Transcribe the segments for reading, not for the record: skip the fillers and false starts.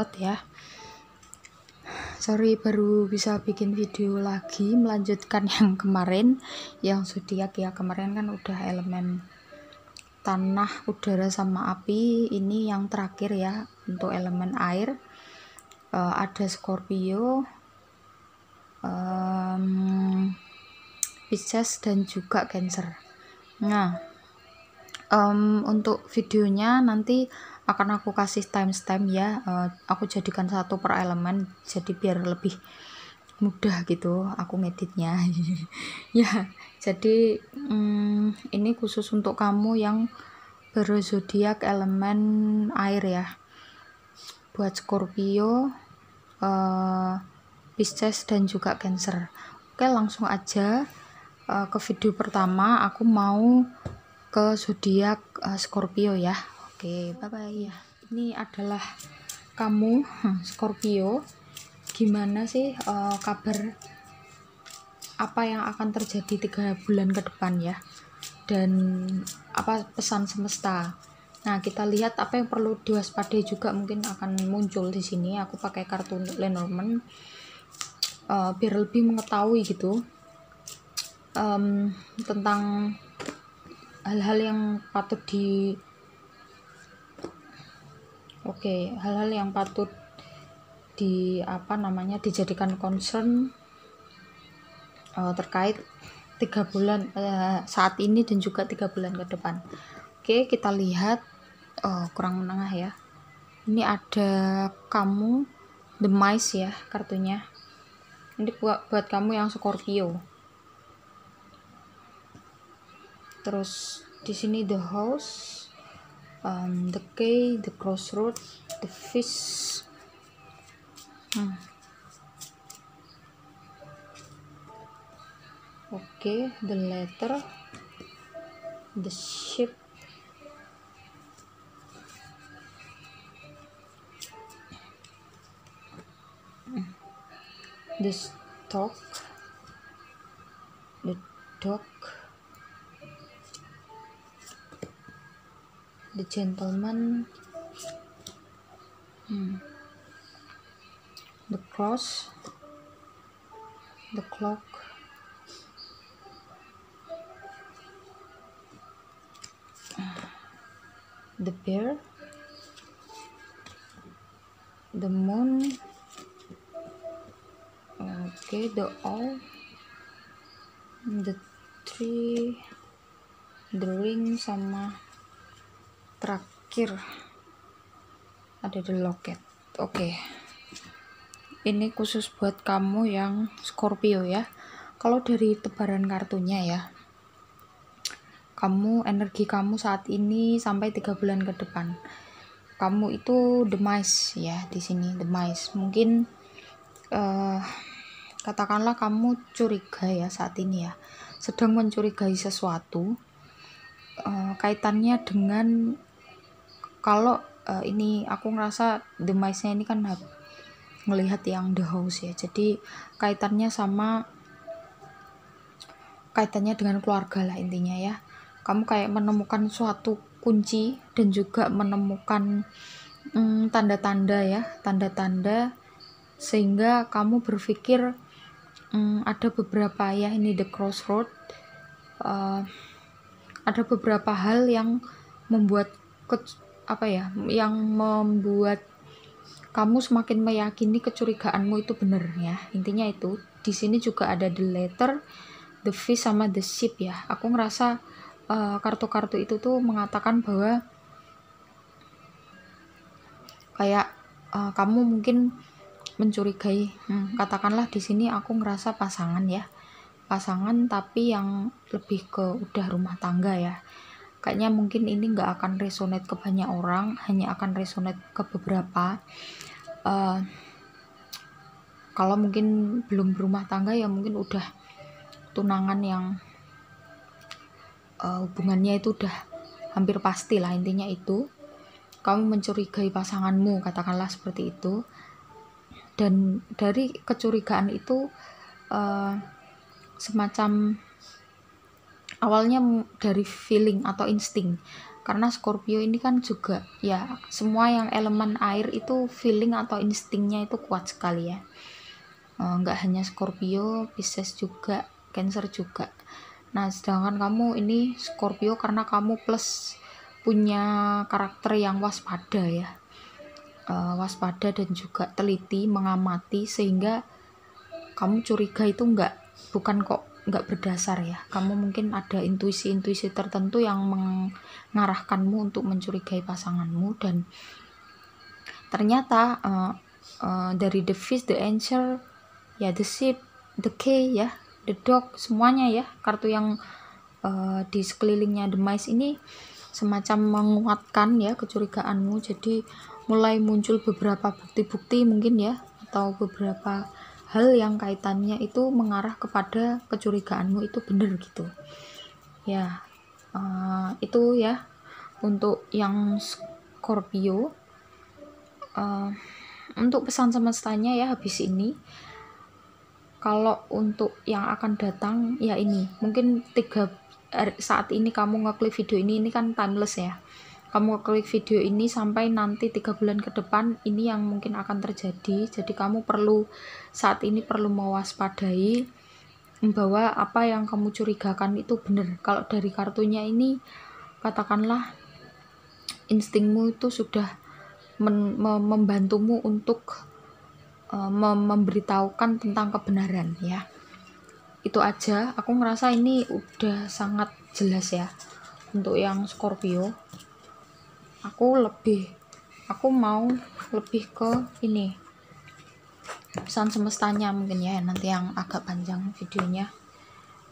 banget ya. Sorry baru bisa bikin video lagi, melanjutkan yang kemarin, yang zodiak ya. Kemarin kan udah elemen tanah, udara sama api. Ini yang terakhir ya untuk elemen air. Ada Scorpio, Pisces dan juga Cancer. Nah, untuk videonya nanti akan aku kasih timestamp ya. Aku jadikan satu per elemen, jadi biar lebih mudah gitu aku ngeditnya. Ya, jadi ini khusus untuk kamu yang berzodiak elemen air ya. Buat Scorpio, Pisces dan juga Cancer. Oke, langsung aja ke video pertama. Aku mau ke zodiak Scorpio ya. Oke, bye bye ya. Ini adalah kamu Scorpio. Gimana sih kabar, apa yang akan terjadi 3 bulan ke depan ya, dan apa pesan semesta. Nah, kita lihat apa yang perlu diwaspadai juga mungkin akan muncul di sini. Aku pakai kartu untuk Lenormand biar lebih mengetahui gitu tentang hal-hal yang patut hal-hal yang patut dijadikan concern terkait 3 bulan saat ini dan juga 3 bulan ke depan. Oke, kita lihat kurang menengah ya. Ini ada kamu, The Mice ya kartunya. Ini buat kamu yang Scorpio. Terus di sini The House, The Key, The Crossroad, The Fish. Oke, The Letter, The Ship, The Stock, The Dog, The Gentleman, The Cross, The Clock, The Bear, The Moon, The Owl, The Tree, The Ring, sama terakhir ada The Locket. Oke. Ini khusus buat kamu yang Scorpio ya. Kalau dari tebaran kartunya ya, energi kamu saat ini sampai 3 bulan ke depan. Kamu itu The Mice ya di sini, The Mice. Mungkin katakanlah kamu curiga ya saat ini ya, sedang mencurigai sesuatu kaitannya dengan, kalau ini aku ngerasa The Mice-nya ini kan melihat yang The House ya, jadi kaitannya dengan keluarga lah intinya ya. Kamu kayak menemukan suatu kunci dan juga menemukan tanda-tanda sehingga kamu berpikir ada beberapa ya, ini The Crossroad, ada beberapa hal yang membuat yang membuat kamu semakin meyakini kecurigaanmu itu benar ya. Intinya itu. Di sini juga ada The Letter, The Fish, sama The Ship ya. Aku ngerasa kartu-kartu itu tuh mengatakan bahwa kayak kamu mungkin mencurigai, katakanlah di sini aku ngerasa pasangan ya. Pasangan tapi yang lebih ke udah rumah tangga ya. Kayaknya mungkin ini nggak akan resonate ke banyak orang, hanya akan resonate ke beberapa. Kalau mungkin belum berumah tangga ya mungkin udah tunangan yang hubungannya itu udah hampir pasti lah, intinya itu. Kamu mencurigai pasanganmu, katakanlah seperti itu. Dan dari kecurigaan itu semacam awalnya dari feeling atau insting. karena Scorpio ini kan juga ya, semua yang elemen air itu feeling atau instingnya itu kuat sekali ya. Nggak hanya Scorpio, Pisces juga, Cancer juga. Nah, sedangkan kamu ini Scorpio karena kamu plus punya karakter yang waspada ya, waspada dan juga teliti mengamati, sehingga kamu curiga itu bukan kok nggak berdasar ya. Kamu mungkin ada intuisi-intuisi tertentu yang mengarahkanmu untuk mencurigai pasanganmu, dan ternyata dari the fish, the angel, ya the ship, the key ya, the dog, semuanya ya, kartu yang di sekelilingnya the mice ini semacam menguatkan ya kecurigaanmu. Jadi mulai muncul beberapa bukti-bukti mungkin ya, atau beberapa hal yang kaitannya itu mengarah kepada kecurigaanmu itu benar gitu ya. Itu ya untuk yang Scorpio. Untuk pesan semestanya ya habis ini. Kalau untuk yang akan datang ya, ini mungkin saat ini kamu ngeklik video ini kan timeless ya, kamu ngeklik video ini sampai nanti 3 bulan ke depan ini yang mungkin akan terjadi. Jadi kamu saat ini perlu mewaspadai bahwa apa yang kamu curigakan itu benar. Kalau dari kartunya ini katakanlah instingmu itu sudah membantumu untuk memberitahukan tentang kebenaran ya. Itu aja, aku ngerasa ini udah sangat jelas ya untuk yang Scorpio. Aku mau lebih ke ini pesan semestanya mungkin ya, nanti yang agak panjang videonya.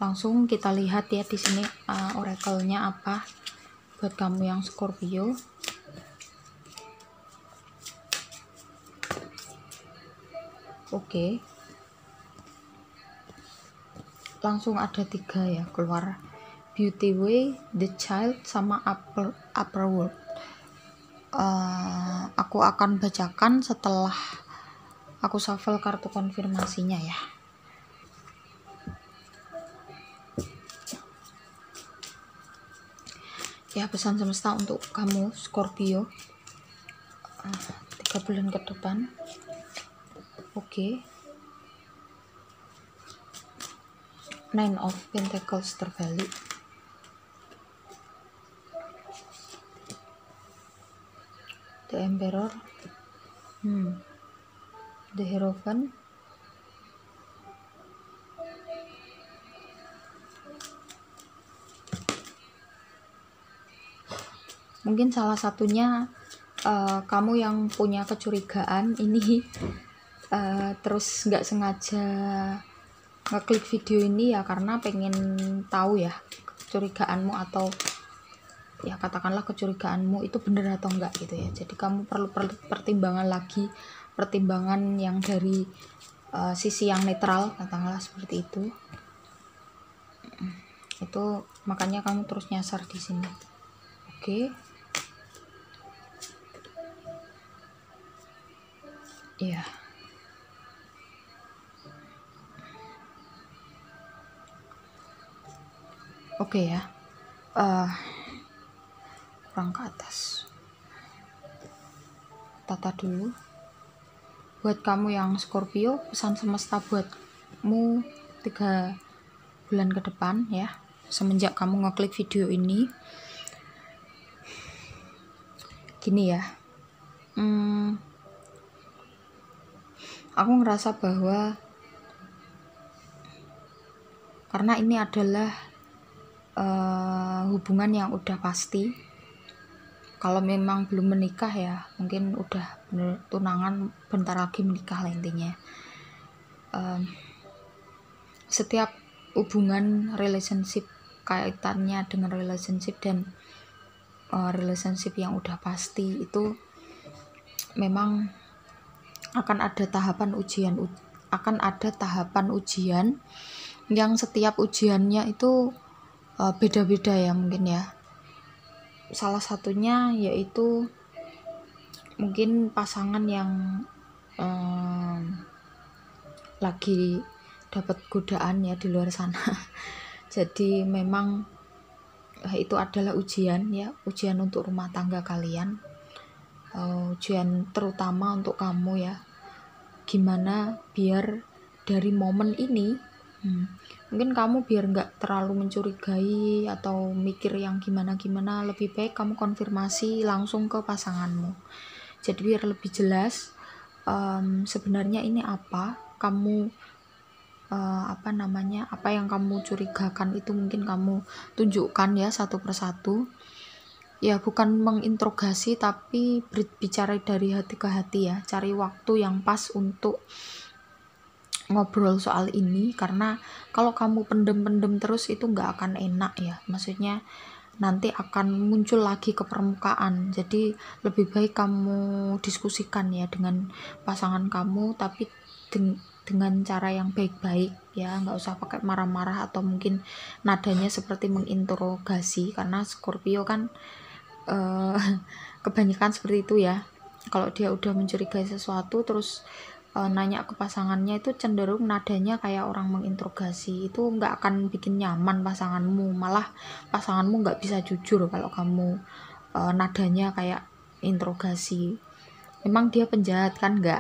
Langsung kita lihat ya di sini oracle-nya apa buat kamu yang Scorpio. Oke. Langsung ada 3 ya keluar, Beauty Way, The Child, sama Upper World. Aku akan bacakan setelah aku shuffle kartu konfirmasinya ya. Ya, pesan semesta untuk kamu Scorpio 3 bulan ke depan. Oke. Nine of Pentacles terbalik. The Emperor. The Hierophant. Mungkin salah satunya kamu yang punya kecurigaan ini terus nggak sengaja ngeklik video ini ya karena pengen tahu ya kecurigaanmu, atau ya katakanlah kecurigaanmu itu benar atau enggak gitu ya. Jadi kamu perlu pertimbangan lagi, pertimbangan yang dari sisi yang netral, katakanlah seperti itu. Itu makanya kamu terus nyasar di sini. Oke. Iya. Oke ya. Kurang ke atas. Tata dulu. Buat kamu yang Scorpio, pesan semesta buatmu 3 bulan ke depan ya, semenjak kamu ngeklik video ini. Gini ya, aku ngerasa bahwa karena ini adalah hubungan yang udah pasti. Kalau memang belum menikah ya mungkin udah tunangan, bentar lagi menikah lah intinya. Setiap hubungan relationship, kaitannya dengan relationship dan relationship yang udah pasti itu memang akan ada tahapan ujian, yang setiap ujiannya itu beda-beda ya mungkin ya. Salah satunya yaitu mungkin pasangan yang lagi dapat godaan ya di luar sana. Jadi memang itu adalah ujian ya, ujian untuk rumah tangga kalian, ujian terutama untuk kamu ya. Gimana biar dari momen ini mungkin kamu biar nggak terlalu mencurigai atau mikir yang gimana-gimana, lebih baik kamu konfirmasi langsung ke pasanganmu. Jadi biar lebih jelas sebenarnya ini apa, kamu apa yang kamu curigakan itu mungkin kamu tunjukkan ya satu persatu ya, bukan menginterogasi tapi berbicara dari hati ke hati ya, cari waktu yang pas untuk ngobrol soal ini, karena kalau kamu pendem-pendem terus itu nggak akan enak ya, maksudnya nanti akan muncul lagi ke permukaan. Jadi lebih baik kamu diskusikan ya dengan pasangan kamu, tapi dengan cara yang baik-baik ya, nggak usah pakai marah-marah atau mungkin nadanya seperti menginterogasi, karena Scorpio kan kebanyakan seperti itu ya. Kalau dia udah mencurigai sesuatu terus nanya ke pasangannya, itu cenderung nadanya kayak orang menginterogasi, itu nggak akan bikin nyaman pasanganmu, malah pasanganmu nggak bisa jujur kalau kamu nadanya kayak interogasi. Emang dia penjahat kan? Nggak.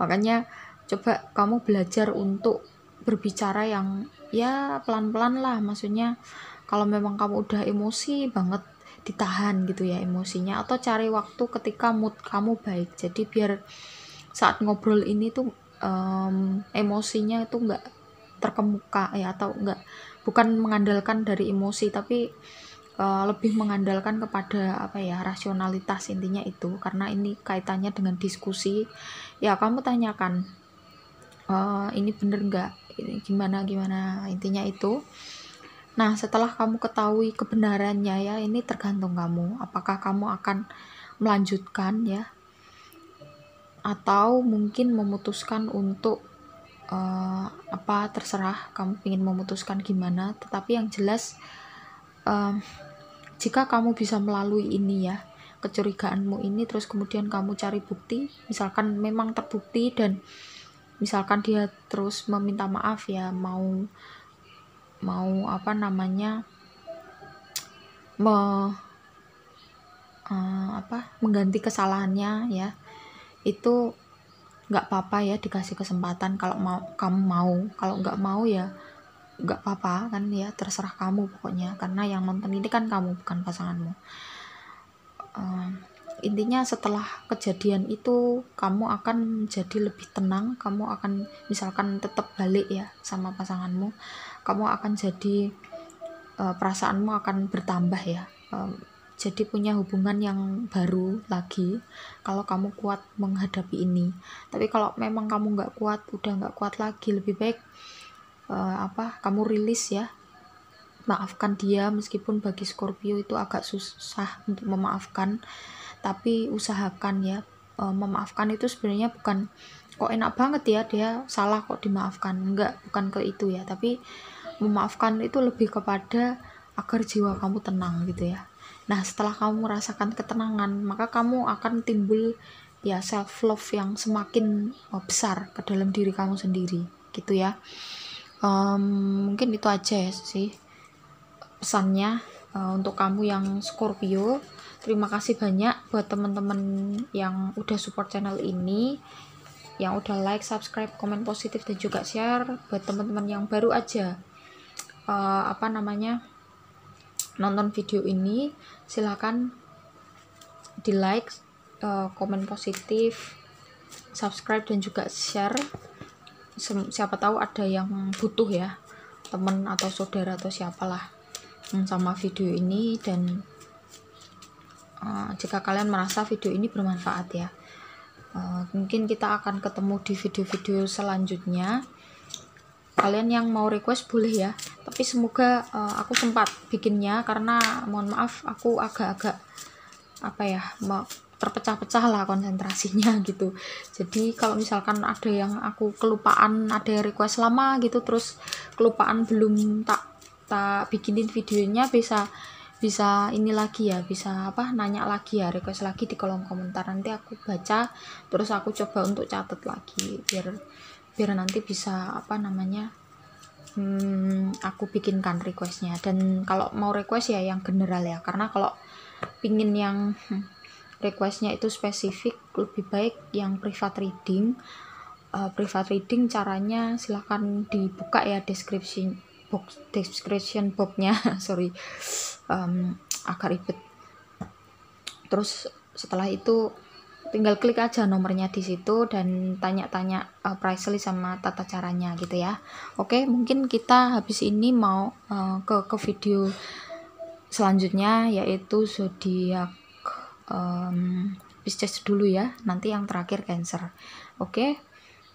Makanya coba kamu belajar untuk berbicara yang ya pelan-pelan lah, maksudnya kalau memang kamu udah emosi banget, ditahan gitu ya emosinya, atau cari waktu ketika mood kamu baik, jadi biar saat ngobrol ini tuh emosinya itu nggak terkemuka ya, atau bukan mengandalkan dari emosi tapi lebih mengandalkan kepada rasionalitas, intinya itu, karena ini kaitannya dengan diskusi ya. Kamu tanyakan ini bener nggak, ini gimana intinya itu. Nah setelah kamu ketahui kebenarannya ya, ini tergantung kamu, apakah kamu akan melanjutkan ya, atau mungkin memutuskan untuk terserah kamu ingin memutuskan gimana. Tetapi yang jelas jika kamu bisa melalui ini ya, kecurigaanmu ini, terus kemudian kamu cari bukti, misalkan memang terbukti dan misalkan dia terus meminta maaf ya, mau mengganti kesalahannya ya, itu nggak apa-apa ya, dikasih kesempatan kalau kamu mau. Kalau nggak mau ya nggak apa-apa kan ya, terserah kamu pokoknya, karena yang nonton ini kan kamu, bukan pasanganmu. Intinya setelah kejadian itu kamu akan jadi lebih tenang, kamu akan misalkan tetap balik ya sama pasanganmu, kamu akan jadi perasaanmu akan bertambah ya, jadi punya hubungan yang baru lagi kalau kamu kuat menghadapi ini. Tapi kalau memang kamu udah nggak kuat lagi, lebih baik kamu rilis ya, maafkan dia, meskipun bagi Scorpio itu agak susah untuk memaafkan, tapi usahakan ya. Memaafkan itu sebenarnya bukan kok enak banget ya dia salah kok dimaafkan, bukan ke itu ya, tapi memaafkan itu lebih kepada agar jiwa kamu tenang gitu ya. Nah setelah kamu merasakan ketenangan, maka kamu akan timbul ya self love yang semakin besar ke dalam diri kamu sendiri gitu ya. Mungkin itu aja ya sih pesannya untuk kamu yang Scorpio. Terima kasih banyak buat teman-teman yang udah support channel ini, yang udah like, subscribe, komen positif, dan juga share. Buat teman-teman yang baru aja nonton video ini, silakan di like, komen positif, subscribe, dan juga share. Siapa tahu ada yang butuh ya, teman atau saudara atau siapalah sama video ini. Dan jika kalian merasa video ini bermanfaat ya, mungkin kita akan ketemu di video-video selanjutnya. Kalian yang mau request boleh ya, tapi semoga aku sempat bikinnya, karena mohon maaf aku agak-agak terpecah-pecah lah konsentrasinya gitu. Jadi kalau misalkan ada yang aku kelupaan, ada yang request lama gitu, terus kelupaan belum tak bikinin videonya, bisa ini lagi ya, bisa nanya lagi ya, request lagi di kolom komentar, nanti aku baca, terus aku coba untuk catat lagi biar nanti bisa aku bikinkan requestnya. Dan kalau mau request ya yang general ya, karena kalau pingin yang requestnya itu spesifik, lebih baik yang private reading. Private reading caranya silahkan dibuka ya description boxnya sorry, agak ribet. Terus setelah itu tinggal klik aja nomornya di situ dan tanya-tanya price list sama tata caranya gitu ya. Oke, mungkin kita habis ini mau ke video selanjutnya, yaitu zodiak Pisces dulu ya, nanti yang terakhir Cancer. Oke,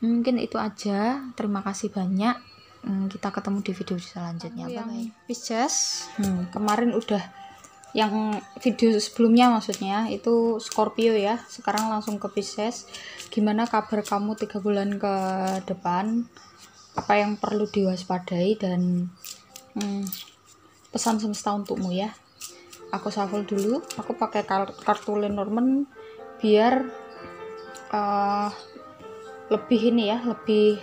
mungkin itu aja. Terima kasih banyak. Kita ketemu di video selanjutnya. Bye. Pisces, kemarin udah yang video sebelumnya maksudnya itu Scorpio ya, sekarang langsung ke Pisces. Gimana kabar kamu 3 bulan ke depan, apa yang perlu diwaspadai, dan pesan semesta untukmu ya. Aku shuffle dulu, aku pakai kartu Lenormand biar lebih ini ya, lebih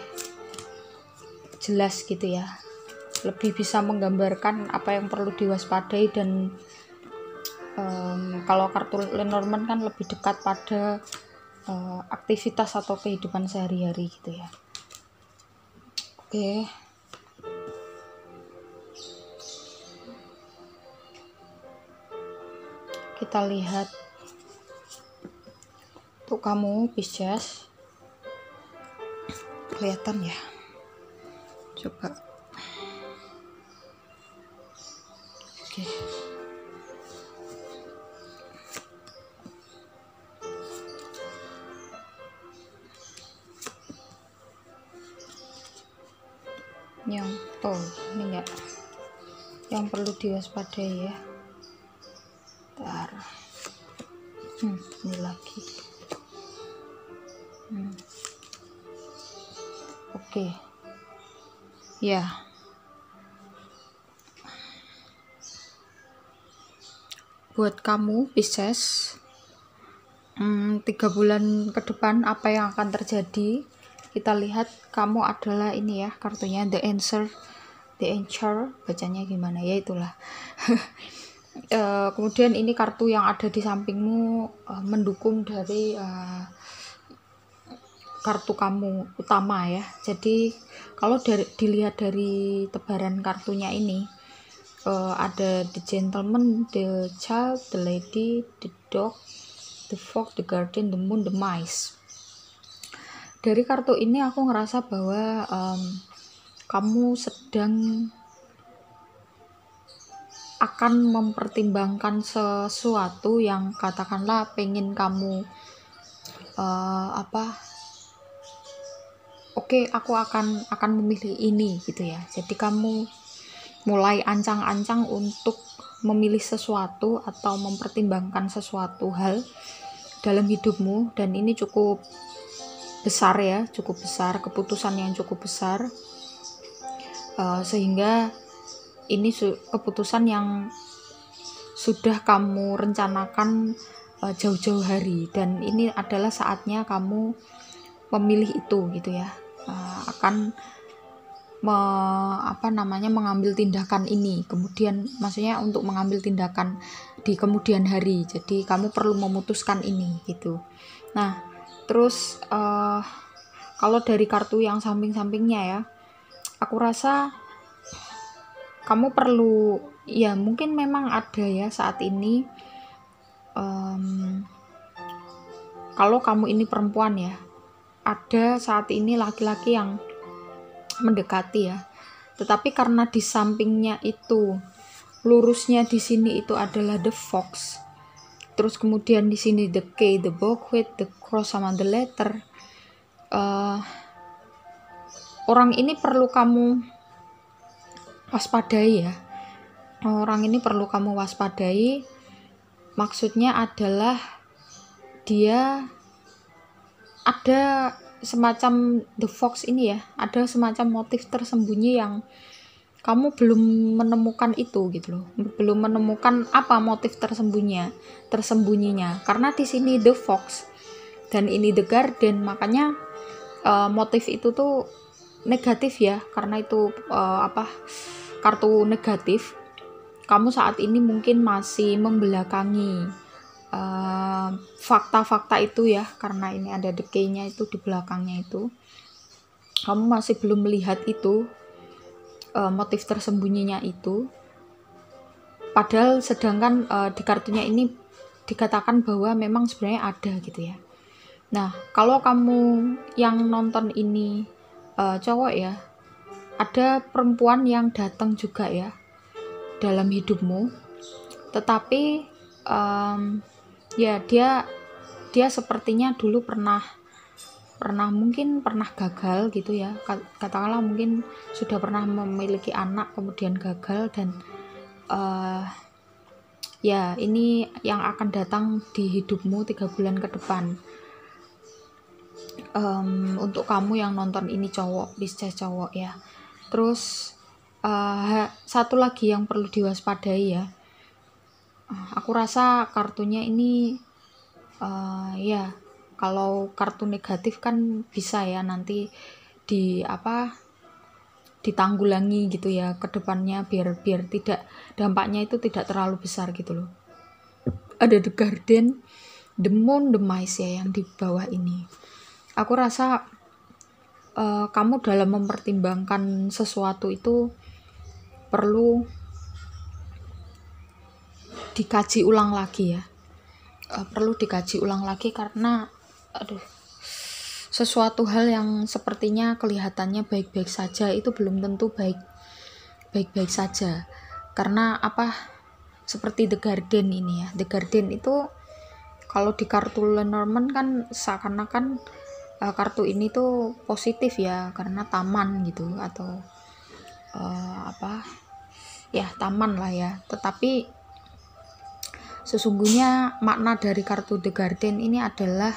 jelas gitu ya, lebih bisa menggambarkan apa yang perlu diwaspadai. Dan kalau kartu Lenormand kan lebih dekat pada aktivitas atau kehidupan sehari-hari gitu ya. Oke. Kita lihat untuk kamu Pisces, kelihatan ya, coba. Oke. Ini enggak yang perlu diwaspadai ya. Bentar. Ini lagi. Oke. Ya. Buat kamu Pisces, 3 bulan ke depan apa yang akan terjadi? Kita lihat kamu adalah ini ya, kartunya The Answer, bacanya gimana ya, itulah. Kemudian ini kartu yang ada di sampingmu mendukung dari kartu kamu utama ya. Jadi kalau dilihat dari tebaran kartunya ini, ada the gentleman, the child, the lady, the dog, the fox, the guardian, the moon, the mice. Dari kartu ini aku ngerasa bahwa kamu sedang akan mempertimbangkan sesuatu yang katakanlah pengen kamu oke, aku akan memilih ini gitu ya. Jadi kamu mulai ancang-ancang untuk memilih sesuatu atau mempertimbangkan sesuatu hal dalam hidupmu, dan ini cukup besar ya, keputusan yang cukup besar, sehingga ini keputusan yang sudah kamu rencanakan jauh-jauh hari, dan ini adalah saatnya kamu memilih itu gitu ya. Akan mengambil tindakan ini, kemudian maksudnya untuk mengambil tindakan di kemudian hari. Jadi kamu perlu memutuskan ini gitu. Nah, terus kalau dari kartu yang samping-sampingnya ya, aku rasa kamu perlu ya, mungkin memang ada ya saat ini, kalau kamu ini perempuan ya, ada saat ini laki-laki yang mendekati ya, tetapi karena di sampingnya itu lurusnya di sini itu adalah the fox, terus kemudian di sini the K, the buckwheat, the cross sama the letter. Orang ini perlu kamu waspadai ya. Orang ini perlu kamu waspadai. Maksudnya adalah dia ada semacam the fox ini ya, ada semacam motif tersembunyi yang kamu belum menemukan itu gitu loh, belum menemukan apa motif tersembunyinya, karena di sini the fox dan ini the garden, makanya motif itu tuh negatif ya, karena itu kartu negatif. Kamu saat ini mungkin masih membelakangi fakta-fakta itu ya, karena ini ada decay-nya itu di belakangnya itu. Kamu masih belum melihat itu, motif tersembunyinya itu. Padahal sedangkan di kartunya ini dikatakan bahwa memang sebenarnya ada gitu ya. Nah, kalau kamu yang nonton ini cowok ya, ada perempuan yang datang juga ya dalam hidupmu, tetapi ya dia sepertinya dulu pernah mungkin pernah gagal gitu ya, katakanlah mungkin sudah pernah memiliki anak kemudian gagal, dan ya ini yang akan datang di hidupmu 3 bulan ke depan. Untuk kamu yang nonton ini cowok, Pisces cowok ya. Terus satu lagi yang perlu diwaspadai ya, aku rasa kartunya ini ya, kalau kartu negatif kan bisa ya nanti ditanggulangi gitu ya ke depannya, biar tidak, dampaknya itu tidak terlalu besar gitu loh. Ada The Garden, The Moon, The Mice ya yang di bawah ini. Aku rasa kamu dalam mempertimbangkan sesuatu itu perlu dikaji ulang lagi ya. Perlu dikaji ulang lagi karena sesuatu hal yang sepertinya kelihatannya baik-baik saja itu belum tentu baik-baik saja. Karena seperti The Garden ini ya. The Garden itu kalau di kartu Lenormand kan seakan-akan kartu ini tuh positif ya, karena taman gitu, atau ya taman lah ya. Tetapi sesungguhnya makna dari kartu The Garden ini adalah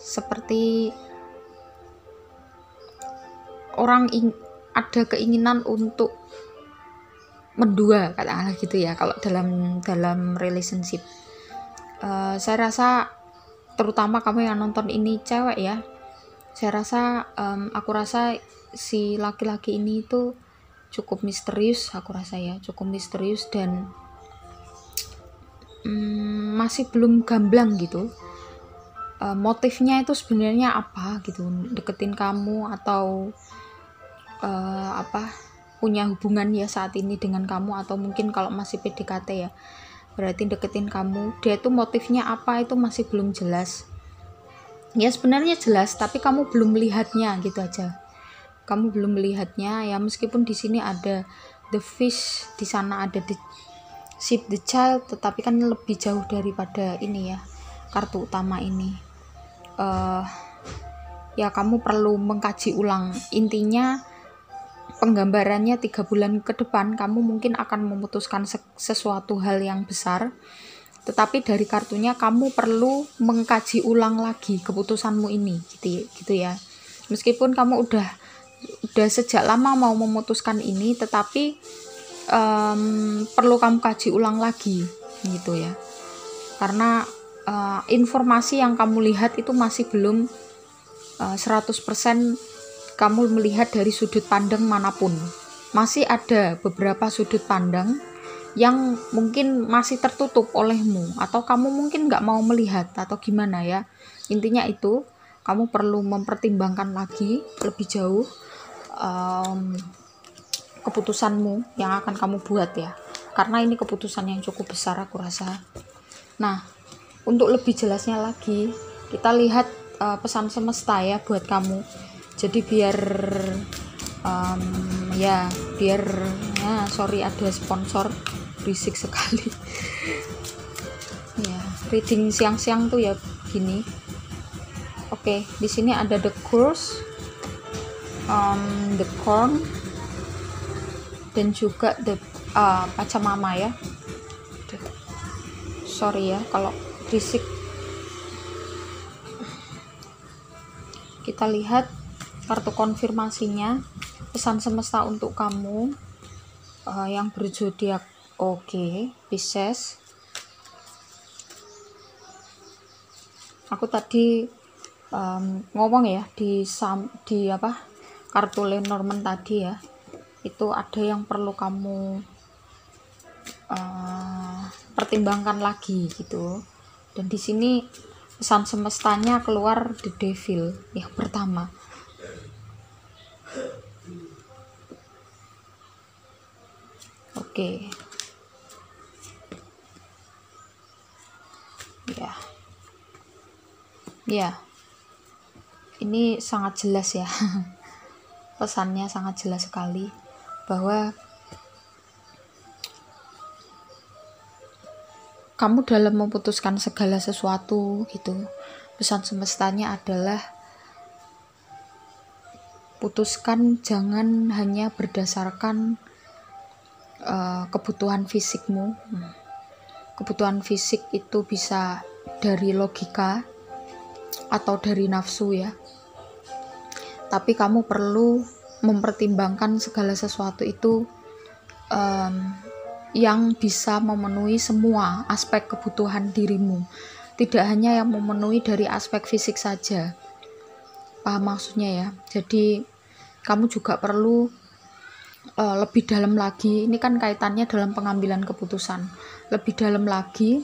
seperti orang ada keinginan untuk mendua, katakanlah gitu ya, kalau dalam relationship. Saya rasa terutama kamu yang nonton ini cewek ya, aku rasa si laki-laki ini itu cukup misterius, aku rasa ya, cukup misterius, dan masih belum gamblang gitu motifnya itu sebenarnya apa gitu, deketin kamu atau punya hubungan ya saat ini dengan kamu, atau mungkin kalau masih PDKT ya berarti deketin kamu. Dia itu motifnya apa itu masih belum jelas ya, sebenarnya jelas tapi kamu belum melihatnya gitu aja. Kamu belum melihatnya ya, meskipun di sini ada the fish, di sana ada the ship, the child, tetapi kan lebih jauh daripada ini ya, kartu utama ini. Ya kamu perlu mengkaji ulang. Intinya penggambarannya 3 bulan ke depan kamu mungkin akan memutuskan sesuatu hal yang besar, tetapi dari kartunya kamu perlu mengkaji ulang lagi keputusanmu ini gitu ya. Meskipun kamu udah sejak lama mau memutuskan ini, tetapi perlu kamu kaji ulang lagi gitu ya, karena informasi yang kamu lihat itu masih belum 100% kamu melihat dari sudut pandang manapun. Masih ada beberapa sudut pandang yang mungkin masih tertutup olehmu, atau kamu mungkin nggak mau melihat atau gimana ya. Intinya itu kamu perlu mempertimbangkan lagi lebih jauh keputusanmu yang akan kamu buat ya, karena ini keputusan yang cukup besar aku rasa. Nah, untuk lebih jelasnya lagi kita lihat pesan semesta ya buat kamu. Jadi biar sorry ada sponsor berisik sekali ya, reading siang-siang tuh ya gini. Oke, di sini ada the course, the corn, dan juga the pacamama ya. Sorry ya kalau berisik. Kita lihat kartu konfirmasinya, pesan semesta untuk kamu yang berzodiak Pisces. Aku tadi ngomong ya di kartu Lenormand tadi ya, itu ada yang perlu kamu pertimbangkan lagi gitu. Dan di sini pesan semestanya keluar The Devil yang pertama. Oke. Ya. Ya. Ini sangat jelas ya. Pesannya sangat jelas sekali bahwa kamu dalam memutuskan segala sesuatu gitu, pesan semestanya adalah putuskan jangan hanya berdasarkan kebutuhan fisikmu. Kebutuhan fisik itu bisa dari logika atau dari nafsu ya, tapi kamu perlu mempertimbangkan segala sesuatu itu yang bisa memenuhi semua aspek kebutuhan dirimu, tidak hanya yang memenuhi dari aspek fisik saja. Paham maksudnya ya? Jadi kamu juga perlu lebih dalam lagi, ini kan kaitannya dalam pengambilan keputusan, lebih dalam lagi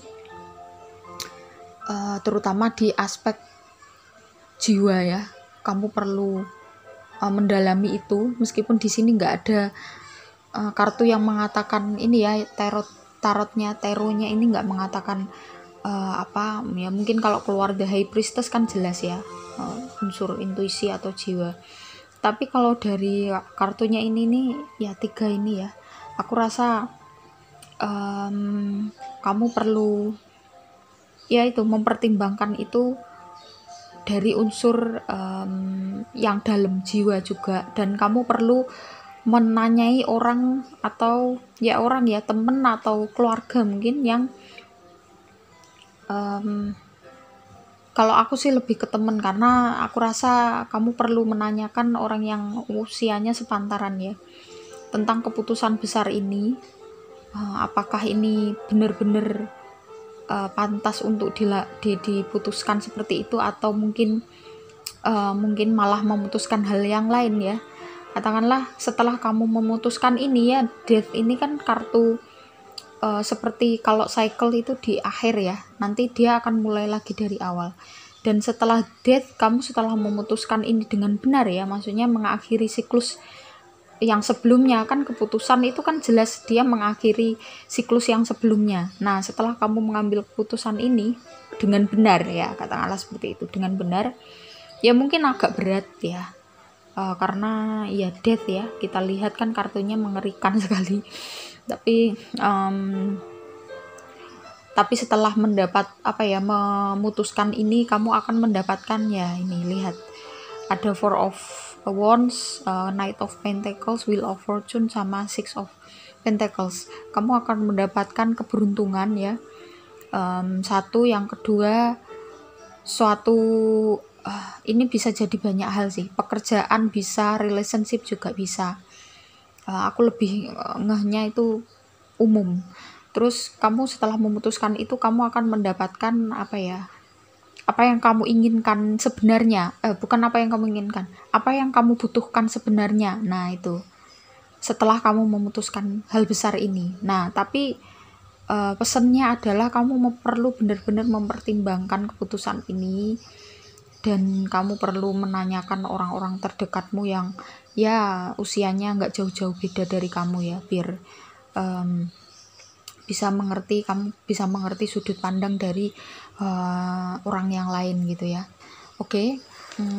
terutama di aspek jiwa ya. Kamu perlu mendalami itu, meskipun di sini nggak ada kartu yang mengatakan ini ya, taronya ini nggak mengatakan apa ya, mungkin kalau keluar The High Priestess kan jelas ya, unsur intuisi atau jiwa. Tapi kalau dari kartunya ini nih ya, 3 ini ya, aku rasa kamu perlu ya itu mempertimbangkan itu dari unsur yang dalam jiwa juga. Dan kamu perlu menanyai orang atau ya orang ya, temen atau keluarga mungkin yang kalau aku sih lebih ke temen, karena aku rasa kamu perlu menanyakan orang yang usianya sepantaran ya, tentang keputusan besar ini. Apakah ini benar-benar pantas untuk diputuskan seperti itu, atau mungkin malah memutuskan hal yang lain ya. Katakanlah setelah kamu memutuskan ini ya, death ini kan kartu seperti kalau cycle itu di akhir ya, nanti dia akan mulai lagi dari awal. Dan setelah death, kamu setelah memutuskan ini dengan benar ya, maksudnya mengakhiri siklus yang sebelumnya, kan keputusan itu kan jelas dia mengakhiri siklus yang sebelumnya. Nah setelah kamu mengambil keputusan ini dengan benar ya, katakanlah seperti itu, dengan benar ya, mungkin agak berat ya, karena ya death ya, kita lihat kan kartunya mengerikan sekali. Tapi setelah mendapat memutuskan ini, kamu akan mendapatkan ya, ini lihat ada 4 of Wands, Knight of Pentacles, Wheel of Fortune, sama 6 of Pentacles. Kamu akan mendapatkan keberuntungan ya. Satu, yang kedua, suatu ini bisa jadi banyak hal sih, pekerjaan bisa, relationship juga bisa. Aku lebih ngehnya itu umum. Terus kamu setelah memutuskan itu, kamu akan mendapatkan apa yang kamu inginkan sebenarnya, bukan apa yang kamu inginkan, apa yang kamu butuhkan sebenarnya. Nah itu setelah kamu memutuskan hal besar ini. Nah tapi pesannya adalah kamu perlu benar-benar mempertimbangkan keputusan ini, dan kamu perlu menanyakan orang-orang terdekatmu yang ya usianya nggak jauh-jauh beda dari kamu ya, biar kamu bisa mengerti sudut pandang dari orang yang lain gitu ya. Oke,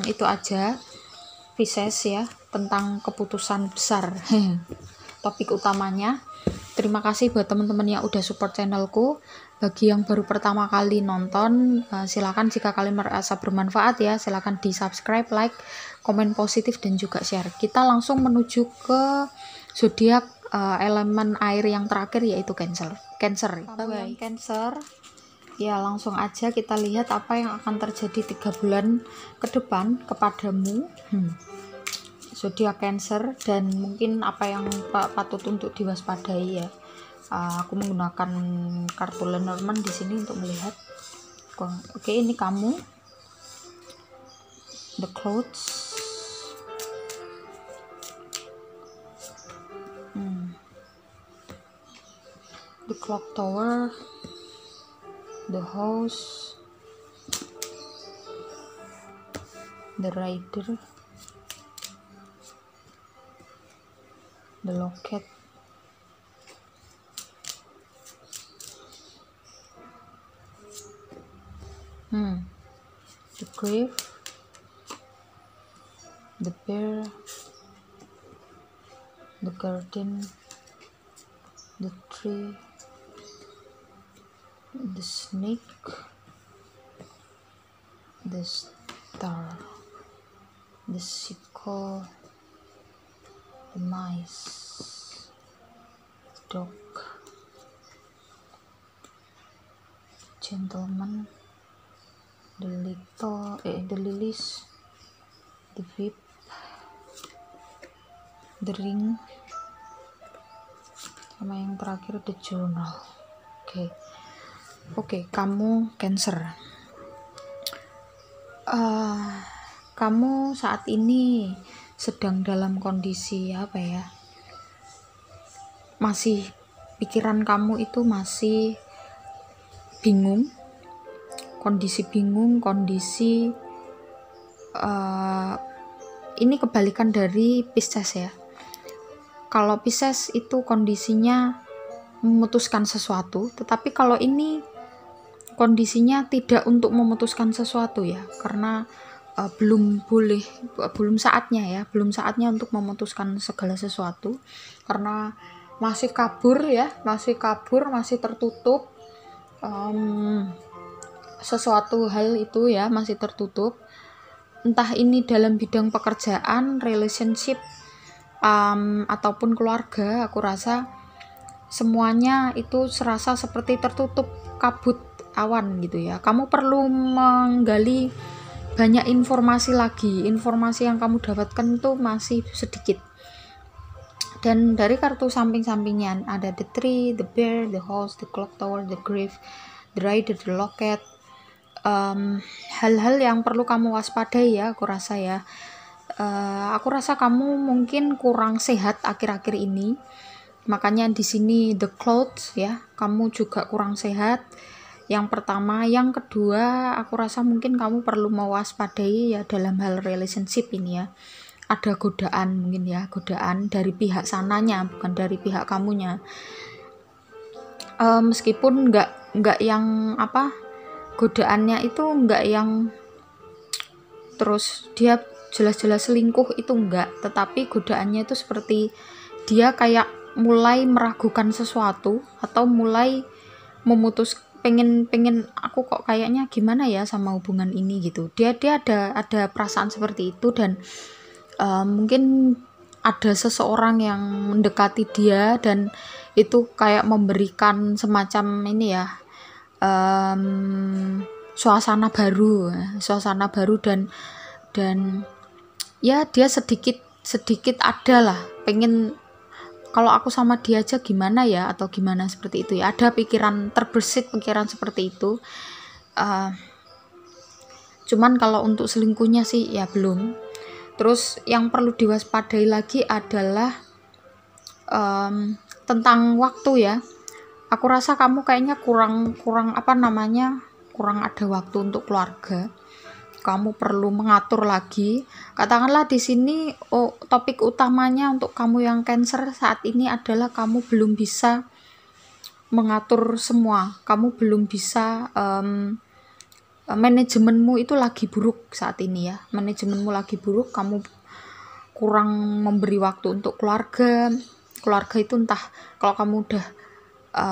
itu aja Pisces ya, tentang keputusan besar topik utamanya. Terima kasih buat teman-teman yang udah support channelku. Bagi yang baru pertama kali nonton, silakan jika kalian merasa bermanfaat ya, silakan di subscribe, like, komen positif, dan juga share. Kita langsung menuju ke zodiak elemen air yang terakhir, yaitu Cancer. Bye-bye. Cancer ya, langsung aja kita lihat apa yang akan terjadi 3 bulan ke depan kepadamu, zodiak Cancer, dan mungkin apa yang patut untuk diwaspadai ya. Aku menggunakan kartu Lenormand di sini untuk melihat. Oke, ini kamu, the clouds, clock tower, the house, the rider, the locket, the grave, the bear, the garden, the tree, the snake, the star, the sickle, the mice, the dog, gentleman, the lilies, the whip, the ring, sama yang terakhir the journal. Oke, kamu Cancer. Kamu saat ini sedang dalam kondisi apa ya? Masih pikiran kamu itu masih bingung, kondisi ini kebalikan dari Pisces ya. Kalau Pisces itu kondisinya memutuskan sesuatu, tetapi kalau ini kondisinya tidak untuk memutuskan sesuatu ya, karena belum saatnya untuk memutuskan segala sesuatu, karena masih kabur, masih tertutup. Sesuatu hal itu ya masih tertutup, entah ini dalam bidang pekerjaan, relationship, ataupun keluarga. Aku rasa semuanya itu serasa seperti tertutup kabut awan gitu ya. Kamu perlu menggali banyak informasi lagi. Informasi yang kamu dapatkan tuh masih sedikit. Dan dari kartu samping-sampingnya ada the tree, the bear, the house, the clock tower, the grave, the rider, the locket. Hal-hal yang perlu kamu waspadai ya, aku rasa ya. Aku rasa kamu mungkin kurang sehat akhir-akhir ini. Makanya di sini the clothes ya, kamu juga kurang sehat. Yang pertama, yang kedua, aku rasa mungkin kamu perlu mewaspadai ya dalam hal relationship ini ya. Ada godaan mungkin ya, godaan dari pihak sananya, bukan dari pihak kamunya. Meskipun nggak yang apa, godaannya itu nggak yang terus dia jelas-jelas selingkuh, itu enggak, tetapi godaannya itu seperti dia kayak mulai meragukan sesuatu atau mulai pengen aku kok kayaknya gimana ya sama hubungan ini gitu. Dia ada perasaan seperti itu, dan mungkin ada seseorang yang mendekati dia dan itu kayak memberikan semacam ini ya, suasana baru dan ya dia sedikit ada lah pengen, kalau aku sama dia aja gimana ya, atau gimana seperti itu ya. Ada terbersit pikiran seperti itu. Cuman kalau untuk selingkuhnya sih ya belum. Terus yang perlu diwaspadai lagi adalah tentang waktu ya. Aku rasa kamu kayaknya kurang ada waktu untuk keluarga. Kamu perlu mengatur lagi. Katakanlah di sini topik utamanya untuk kamu yang Cancer saat ini adalah kamu belum bisa mengatur semua. Kamu belum bisa, manajemenmu itu lagi buruk saat ini ya. Manajemenmu lagi buruk, kamu kurang memberi waktu untuk keluarga. Keluarga itu entah kalau kamu udah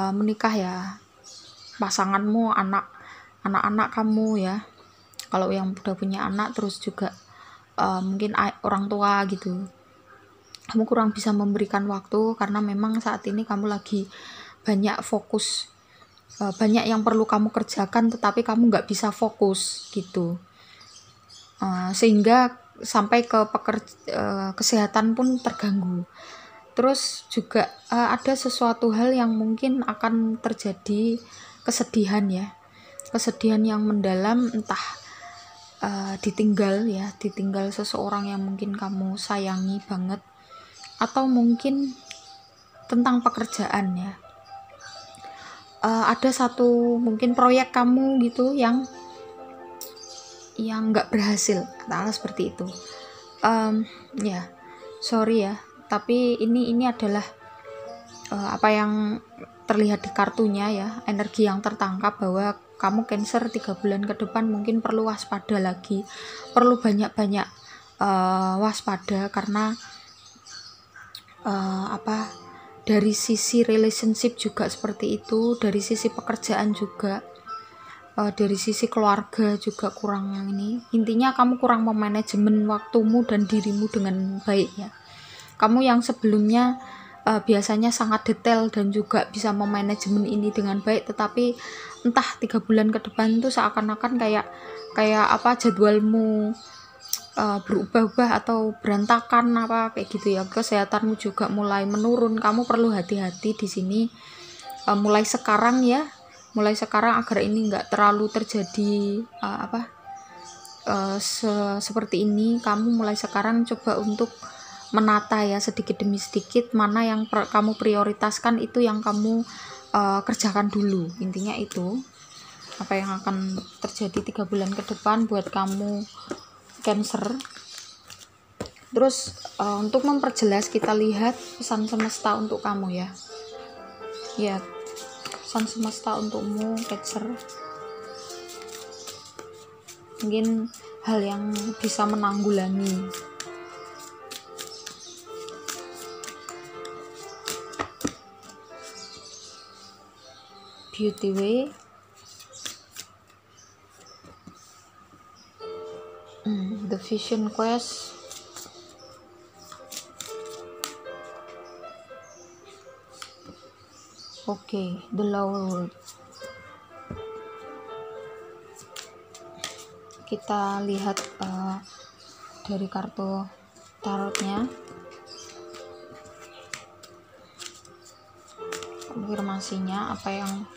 menikah ya, pasanganmu, anak-anak kamu ya. Kalau yang udah punya anak, terus juga mungkin orang tua gitu, kamu kurang bisa memberikan waktu karena memang saat ini kamu lagi banyak fokus, banyak yang perlu kamu kerjakan tetapi kamu nggak bisa fokus gitu, sehingga sampai ke kesehatan pun terganggu. Terus juga ada sesuatu hal yang mungkin akan terjadi, kesedihan ya, kesedihan yang mendalam, entah ditinggal seseorang yang mungkin kamu sayangi banget, atau mungkin tentang pekerjaan ya. ada satu mungkin proyek kamu gitu yang nggak berhasil, katakanlah seperti itu. Ya sorry ya, tapi ini adalah apa yang terlihat di kartunya ya, energi yang tertangkap bahwa kamu Cancer 3 bulan ke depan mungkin perlu waspada lagi, perlu banyak-banyak waspada karena dari sisi relationship juga seperti itu, dari sisi pekerjaan juga, dari sisi keluarga juga kurang ini. Intinya kamu kurang memanajemen waktumu dan dirimu dengan baik ya. Kamu yang sebelumnya biasanya sangat detail dan juga bisa memanajemen ini dengan baik, tetapi entah 3 bulan ke depan itu seakan-akan kayak jadwalmu berubah-ubah atau berantakan kayak gitu ya. Kesehatanmu juga mulai menurun. Kamu perlu hati-hati di sini mulai sekarang ya, agar ini nggak terlalu terjadi seperti ini. Kamu mulai sekarang coba untuk menata ya, sedikit demi sedikit mana yang kamu prioritaskan, itu yang kamu kerjakan dulu. Intinya itu apa yang akan terjadi 3 bulan ke depan buat kamu Cancer. Terus untuk memperjelas kita lihat pesan semesta untuk kamu ya. Ya, pesan semesta untukmu Cancer. Mungkin hal yang bisa menanggulangi. Beauty Way, The Vision Quest, The Lower World. Kita lihat dari kartu tarotnya, konfirmasinya apa yang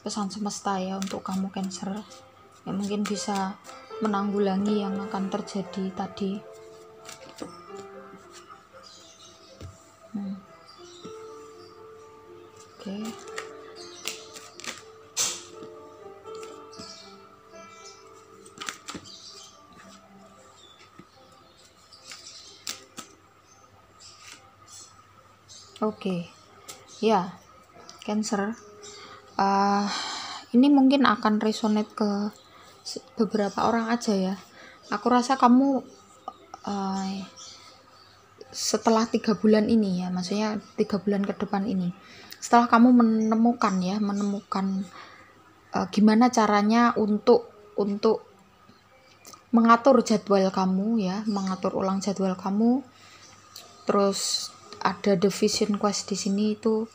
pesan semesta ya untuk kamu Cancer, yang mungkin bisa menanggulangi yang akan terjadi tadi. Oke. Ya, Cancer, ini mungkin akan resonate ke beberapa orang aja ya. Aku rasa kamu setelah 3 bulan ini ya, maksudnya 3 bulan ke depan ini, setelah kamu menemukan gimana caranya untuk mengatur jadwal kamu ya, mengatur ulang jadwal kamu. Terus ada The Vision Quest di sini, itu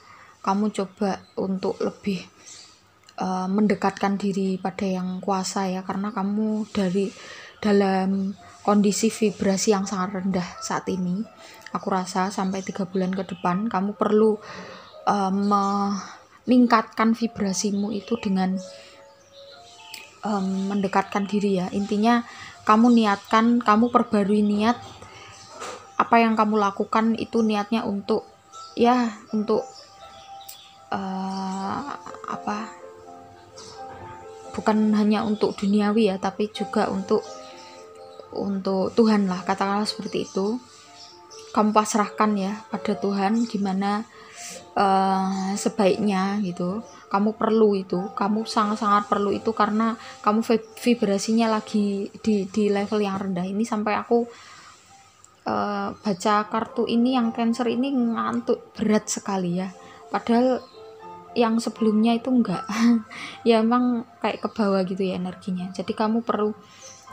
kamu coba untuk lebih mendekatkan diri pada yang kuasa ya, karena kamu dalam kondisi vibrasi yang sangat rendah saat ini. Aku rasa sampai 3 bulan ke depan kamu perlu meningkatkan vibrasimu itu dengan mendekatkan diri ya. Intinya kamu perbarui niat. Apa yang kamu lakukan itu niatnya untuk bukan hanya untuk duniawi ya, tapi juga untuk Tuhan lah, katakanlah seperti itu. Kamu pasrahkan ya pada Tuhan gimana sebaiknya gitu. Kamu perlu itu, kamu sangat-sangat perlu itu, karena kamu vibrasinya lagi di level yang rendah ini. Sampai aku baca kartu ini, yang Cancer ini ngantuk berat sekali ya, padahal yang sebelumnya itu enggak ya, emang kayak ke bawah gitu ya energinya. Jadi kamu perlu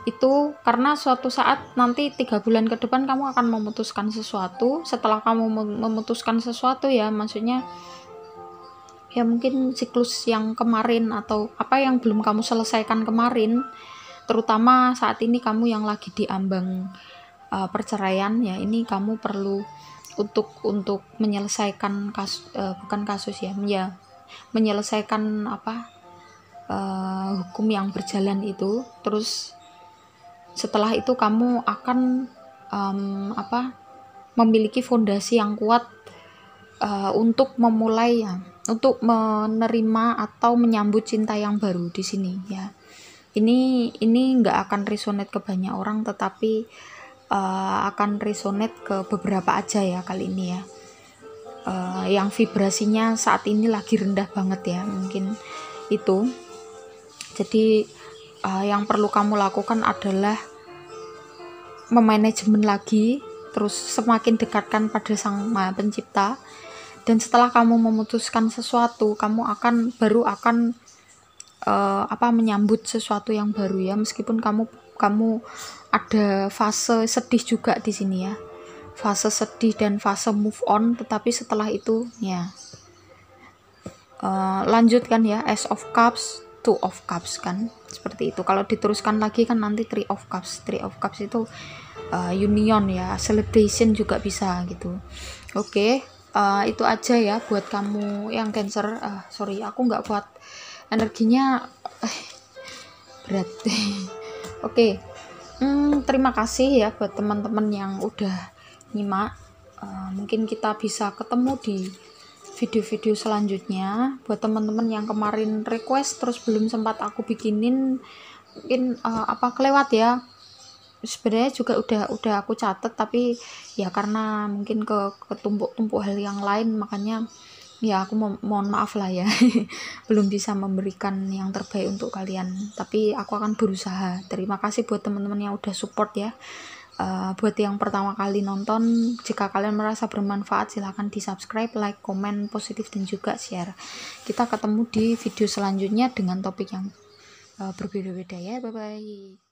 itu, karena suatu saat nanti 3 bulan ke depan kamu akan memutuskan sesuatu. Setelah kamu memutuskan sesuatu ya, maksudnya ya mungkin siklus yang kemarin atau apa yang belum kamu selesaikan kemarin, terutama saat ini kamu yang lagi diambang perceraian ya, ini kamu perlu untuk menyelesaikan menyelesaikan hukum yang berjalan itu. Terus setelah itu kamu akan memiliki fondasi yang kuat untuk memulai untuk menerima atau menyambut cinta yang baru di sini ya. Ini nggak akan resonate ke banyak orang, tetapi akan resonate ke beberapa aja ya kali ini ya. Yang vibrasinya saat ini lagi rendah banget ya, mungkin itu. Jadi yang perlu kamu lakukan adalah memanajemen lagi, terus semakin dekatkan pada Sang Maha Pencipta. Dan setelah kamu memutuskan sesuatu, kamu baru akan menyambut sesuatu yang baru ya, meskipun kamu ada fase sedih juga di sini ya, fase sedih dan fase move on, tetapi setelah itu ya lanjutkan ya, Ace of Cups, Two of Cups kan, seperti itu. Kalau diteruskan lagi kan nanti Three of Cups itu union ya, celebration juga bisa gitu. Oke, itu aja ya buat kamu yang Cancer. Sorry, aku nggak kuat energinya, berat. Oke, terima kasih ya buat teman-teman yang udah nyimak. Mungkin kita bisa ketemu di video-video selanjutnya. Buat teman-teman yang kemarin request terus belum sempat aku bikinin, mungkin kelewat ya. Sebenarnya juga udah aku catat, tapi ya karena mungkin ketumpuk-tumpuk hal yang lain, makanya ya aku mohon maaf lah ya. Belum bisa memberikan yang terbaik untuk kalian, tapi aku akan berusaha. Terima kasih buat teman-teman yang udah support ya. Buat yang pertama kali nonton, jika kalian merasa bermanfaat silahkan di subscribe, like, komen positif, dan juga share. Kita ketemu di video selanjutnya dengan topik yang berbeda-beda ya. Bye bye.